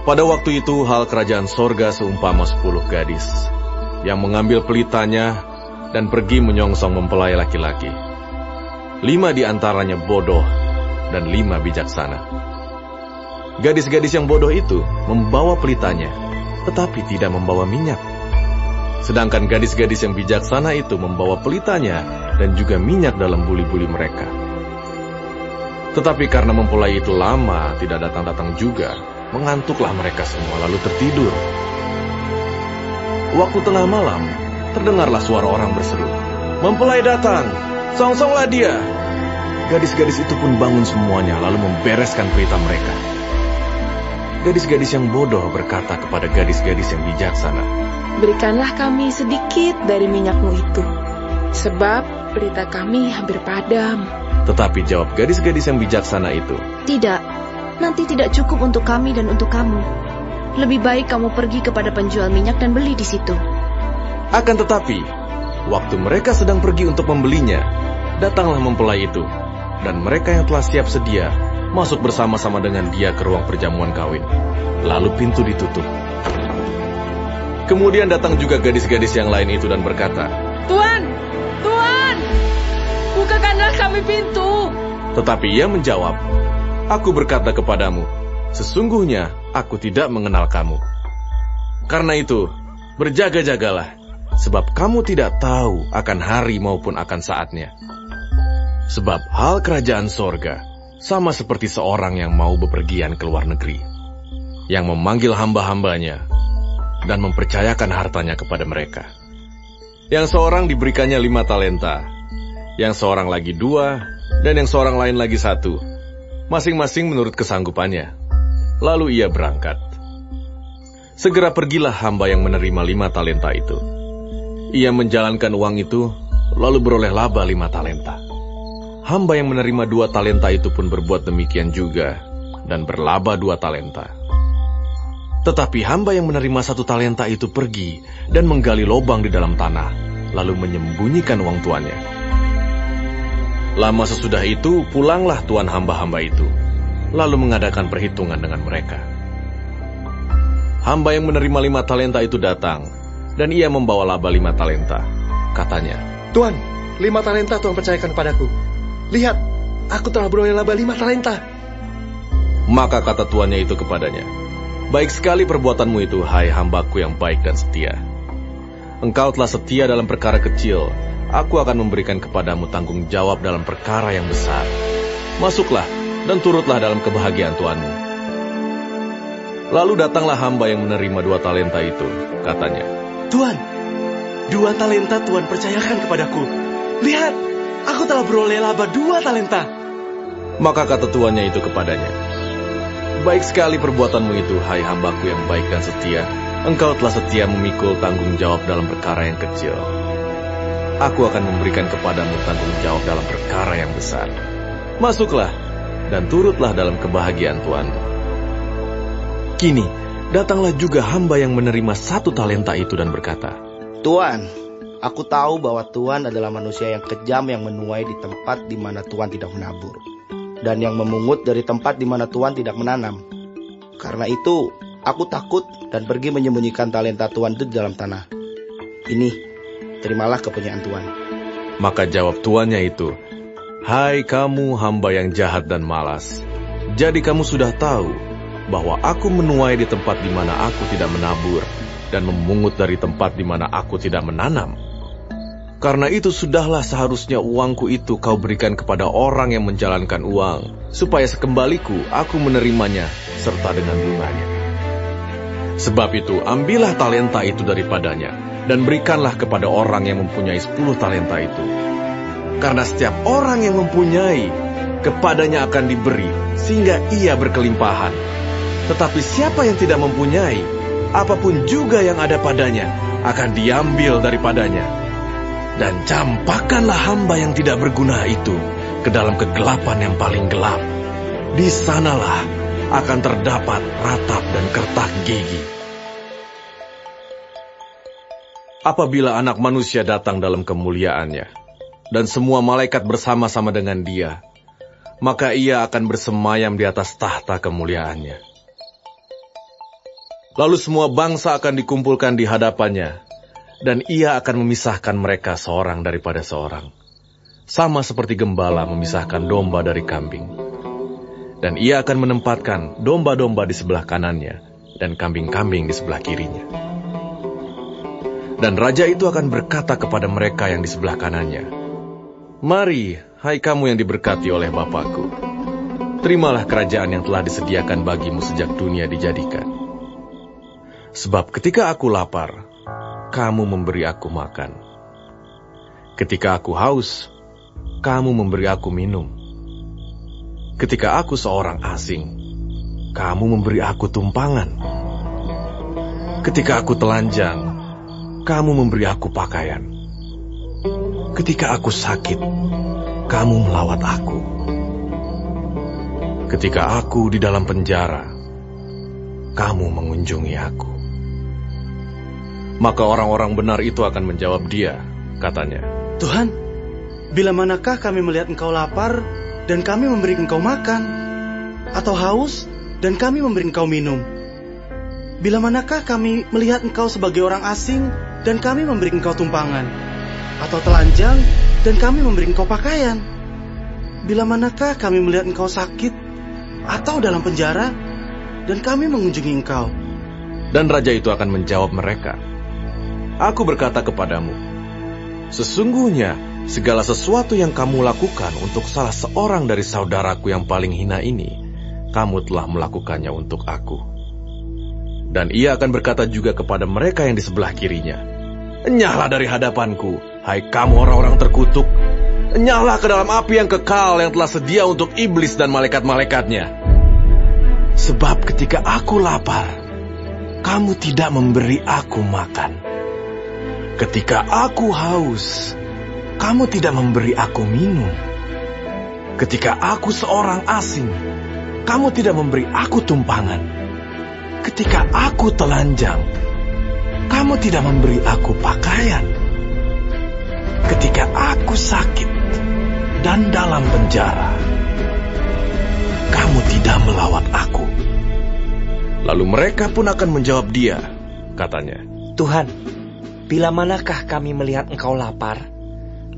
Pada waktu itu hal kerajaan sorga seumpama 10 gadis yang mengambil pelitanya dan pergi menyongsong mempelai laki-laki. 5 di antaranya bodoh dan 5 bijaksana. Gadis-gadis yang bodoh itu membawa pelitanya, tetapi tidak membawa minyak. Sedangkan gadis-gadis yang bijaksana itu membawa pelitanya dan juga minyak dalam buli-buli mereka. Tetapi karena mempelai itu lama tidak datang-datang juga, mengantuklah mereka semua lalu tertidur. Waktu tengah malam, terdengarlah suara orang berseru, "Mempelai datang, songsonglah dia." Gadis-gadis itu pun bangun semuanya lalu membereskan pelita mereka. Gadis-gadis yang bodoh berkata kepada gadis-gadis yang bijaksana, "Berikanlah kami sedikit dari minyakmu itu, sebab pelita kami hampir padam." Tetapi jawab gadis-gadis yang bijaksana itu, "Tidak, nanti tidak cukup untuk kami dan untuk kamu. Lebih baik kamu pergi kepada penjual minyak dan beli di situ." Akan tetapi, waktu mereka sedang pergi untuk membelinya, datanglah mempelai itu, dan mereka yang telah siap sedia masuk bersama-sama dengan dia ke ruang perjamuan kawin. Lalu pintu ditutup. Kemudian datang juga gadis-gadis yang lain itu dan berkata, "Tuan, Tuan, bukakanlah kami pintu." Tetapi ia menjawab, "Aku berkata kepadamu, sesungguhnya aku tidak mengenal kamu. Karena itu, berjaga-jagalah, sebab kamu tidak tahu akan hari maupun akan saatnya. Sebab hal kerajaan sorga sama seperti seorang yang mau bepergian ke luar negeri, yang memanggil hamba-hambanya dan mempercayakan hartanya kepada mereka. Yang seorang diberikannya 5 talenta, yang seorang lagi 2, dan yang seorang lain lagi 1, masing-masing menurut kesanggupannya. Lalu ia berangkat. Segera pergilah hamba yang menerima 5 talenta itu. Ia menjalankan uang itu, lalu beroleh laba 5 talenta. Hamba yang menerima 2 talenta itu pun berbuat demikian juga, dan berlaba 2 talenta. Tetapi hamba yang menerima 1 talenta itu pergi dan menggali lubang di dalam tanah, lalu menyembunyikan uang tuannya. Lama sesudah itu, pulanglah tuan hamba-hamba itu, lalu mengadakan perhitungan dengan mereka. Hamba yang menerima 5 talenta itu datang, dan ia membawa laba 5 talenta. Katanya, "Tuan, 5 talenta Tuan percayakan padaku. Lihat, aku telah beroleh laba 5 talenta. Maka kata tuannya itu kepadanya, "Baik sekali perbuatanmu itu, hai hambaku yang baik dan setia. Engkau telah setia dalam perkara kecil, aku akan memberikan kepadamu tanggung jawab dalam perkara yang besar. Masuklah dan turutlah dalam kebahagiaan tuanmu." Lalu datanglah hamba yang menerima 2 talenta itu. Katanya, "Tuan, 2 talenta Tuan percayakan kepadaku. Lihat, aku telah beroleh laba 2 talenta. Maka kata tuannya itu kepadanya, "Baik sekali perbuatanmu itu, hai hambaku yang baik dan setia. Engkau telah setia memikul tanggung jawab dalam perkara yang kecil. Aku akan memberikan kepadamu tanggung jawab dalam perkara yang besar. Masuklah dan turutlah dalam kebahagiaan tuanmu." Kini, datanglah juga hamba yang menerima 1 talenta itu dan berkata, "Tuan, aku tahu bahwa Tuan adalah manusia yang kejam yang menuai di tempat di mana Tuan tidak menabur, dan yang memungut dari tempat di mana Tuan tidak menanam. Karena itu, aku takut dan pergi menyembunyikan talenta Tuan itu di dalam tanah. Ini, terimalah kepunyaan Tuan." Maka jawab tuannya itu, "Hai kamu hamba yang jahat dan malas, jadi kamu sudah tahu bahwa aku menuai di tempat di mana aku tidak menabur, dan memungut dari tempat di mana aku tidak menanam. Karena itu sudahlah seharusnya uangku itu kau berikan kepada orang yang menjalankan uang, supaya sekembaliku aku menerimanya serta dengan bunganya. Sebab itu ambillah talenta itu daripadanya, dan berikanlah kepada orang yang mempunyai 10 talenta itu. Karena setiap orang yang mempunyai, kepadanya akan diberi, sehingga ia berkelimpahan. Tetapi siapa yang tidak mempunyai, apapun juga yang ada padanya akan diambil daripadanya. Dan campakkanlah hamba yang tidak berguna itu ke dalam kegelapan yang paling gelap. Di sanalah akan terdapat ratap dan kertak gigi. Apabila Anak Manusia datang dalam kemuliaannya, dan semua malaikat bersama-sama dengan dia, maka ia akan bersemayam di atas tahta kemuliaannya. Lalu semua bangsa akan dikumpulkan di hadapannya, dan ia akan memisahkan mereka seorang daripada seorang, sama seperti gembala memisahkan domba dari kambing. Dan ia akan menempatkan domba-domba di sebelah kanannya, dan kambing-kambing di sebelah kirinya. Dan raja itu akan berkata kepada mereka yang di sebelah kanannya, "Mari, hai kamu yang diberkati oleh Bapakku, terimalah kerajaan yang telah disediakan bagimu sejak dunia dijadikan. Sebab ketika aku lapar, kamu memberi aku makan. Ketika aku haus, kamu memberi aku minum. Ketika aku seorang asing, kamu memberi aku tumpangan. Ketika aku telanjang, kamu memberi aku pakaian. Ketika aku sakit, kamu melawat aku. Ketika aku di dalam penjara, kamu mengunjungi aku." Maka orang-orang benar itu akan menjawab dia, katanya, Tuhan, bila manakah kami melihat Engkau lapar dan kami memberi Engkau makan, atau haus dan kami memberi Engkau minum? Bila manakah kami melihat Engkau sebagai orang asing dan kami memberi Engkau tumpangan, atau telanjang dan kami memberi Engkau pakaian? Bila manakah kami melihat Engkau sakit atau dalam penjara dan kami mengunjungi Engkau? Dan raja itu akan menjawab mereka, "Aku berkata kepadamu, sesungguhnya segala sesuatu yang kamu lakukan untuk salah seorang dari saudaraku yang paling hina ini, kamu telah melakukannya untuk aku." Dan ia akan berkata juga kepada mereka yang di sebelah kirinya, "Enyahlah dari hadapanku, hai kamu orang-orang terkutuk. Enyahlah ke dalam api yang kekal yang telah sedia untuk iblis dan malaikat-malaikatnya. Sebab ketika aku lapar, kamu tidak memberi aku makan. Ketika aku haus, kamu tidak memberi aku minum. Ketika aku seorang asing, kamu tidak memberi aku tumpangan. Ketika aku telanjang, kamu tidak memberi aku pakaian. Ketika aku sakit dan dalam penjara, kamu tidak melawat aku." Lalu mereka pun akan menjawab dia, katanya, Tuhan, bila manakah kami melihat Engkau lapar,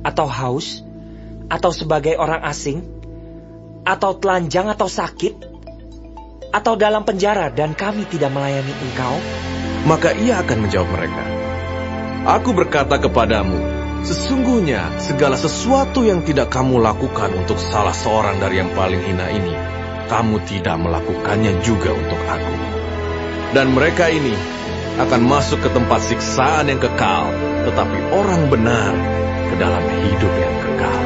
atau haus, atau sebagai orang asing, atau telanjang atau sakit, atau dalam penjara dan kami tidak melayani Engkau? Maka ia akan menjawab mereka, "Aku berkata kepadamu, sesungguhnya segala sesuatu yang tidak kamu lakukan untuk salah seorang dari yang paling hina ini, kamu tidak melakukannya juga untuk aku." Dan mereka ini akan masuk ke tempat siksaan yang kekal, tetapi orang benar ke dalam hidup yang kekal.